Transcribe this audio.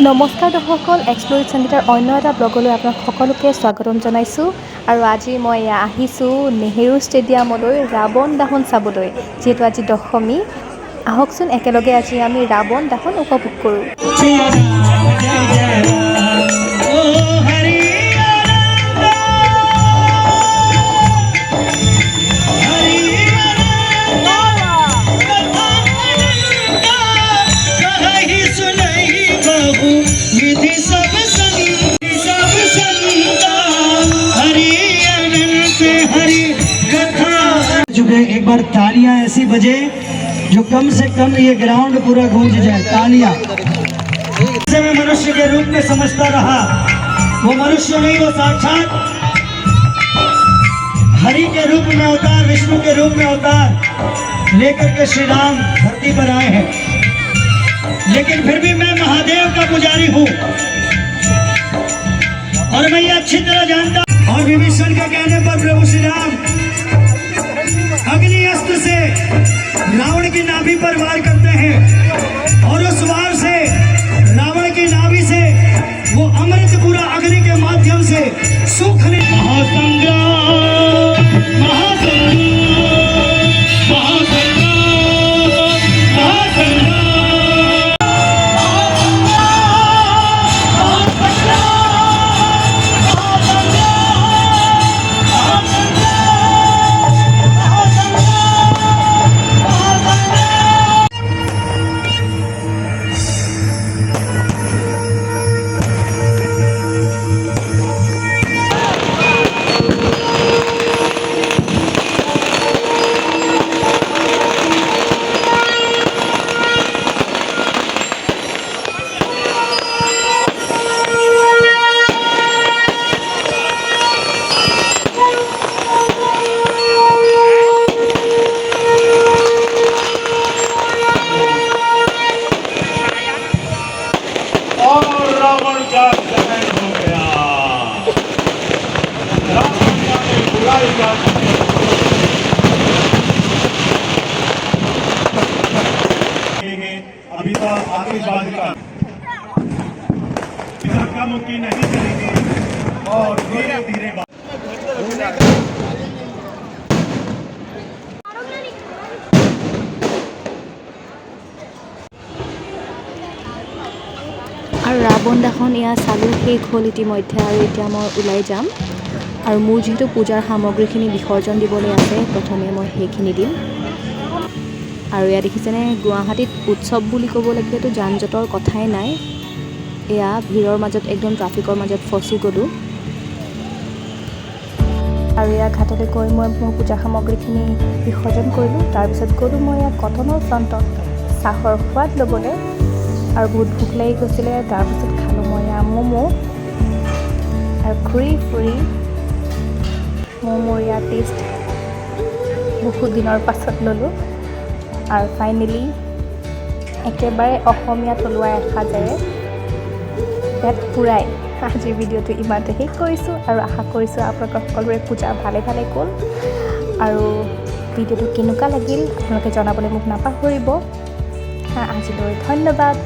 নমস্কাৰ দৰ্শকসকল, এক্সপ্ল'ৰ সংগীতৰ অন্য এটা ব্লগলৈ আপোনাক সকলোকে স্বাগতম জনাইছোঁ। আৰু আজি মই আহিছোঁ নেহেৰু ষ্টেডিয়ামলৈ ৰাৱণ দাহন চাবলৈ, যিহেতু আজি দশমী। আহকচোন একেলগে আজি আমি ৰাৱণ দাহন উপভোগ কৰোঁ। एक बार तालियां ऐसी बजे जो कम से कम ये ग्राउंड पूरा गूंज जाए। तालियां जिसे मैं मनुष्य के रूप में समझता रहा, वो मनुष्य नहीं, वो साक्षात हरि के रूप में अवतार, विष्णु के रूप में अवतार लेकर के श्री राम धरती पर आए हैं। लेकिन फिर भी मैं महादेव का पुजारी हूँ और मैं ये अच्छी तरह जानता। और विभीषण के कहने पर प्रभु श्री राम अग्नि अस्त्र से रावण की नाभि पर वार करते हैं और उस वार से रावण की नाभि से वो अमृत पूरा अग्नि के माध्यम से सुख ने महासंग्राम महासंग्राम महासंग्राम रावण का दहन हो गया। रावण का बुराई का अभी तो आतिशबाजी का मुक्ति नहीं करेंगे और धीरे धीरे আৰু ৰাৱণ দাহন এয়া চালোঁ, শেষ হ'ল ইতিমধ্যে। আৰু এতিয়া মই ওলাই যাম আৰু মোৰ যিহেতু পূজাৰ সামগ্ৰীখিনি বিসৰ্জন দিবলৈ আছে, প্ৰথমে মই সেইখিনি দিম। আৰু এয়া দেখিছেনে, গুৱাহাটীত উৎসৱ বুলি ক'ব লাগিলেতো যান জঁটৰ কথাই নাই। এয়া ভিৰৰ মাজত, একদম ট্ৰাফিকৰ মাজত ফচি গ'লোঁ। আৰু এয়া ঘাটলৈ গৈ মই মোৰ পূজা সামগ্ৰীখিনি বিসৰ্জন কৰিলোঁ। তাৰপিছত গ'লোঁ মই এয়া কটনৰ ফ্ৰণ্টত চাহৰ সোৱাদ ল'বলৈ। আৰু বহুত ভোক লাগি গৈছিলে। তাৰপিছত খালোঁ মই এয়া ম'ম' আৰু ঘূৰি ফুৰি ম'ম'ৰ ইয়াৰ টেষ্ট বহুত দিনৰ পাছত ল'লোঁ। আৰু ফাইনেলি একেবাৰে অসমীয়া থলুৱা এসাঁজেৰে পেট পূৰাই আজিৰ ভিডিঅ'টো ইমানতে শেষ কৰিছোঁ। আৰু আশা কৰিছোঁ আপোনালোকৰ সকলোৰে পূজা ভালে ভালে গ'ল। আৰু ভিডিঅ'টো কেনেকুৱা লাগিল আপোনালোকে জনাবলৈ মোক নাপাহৰিব। আজিলৈ ধন্যবাদ।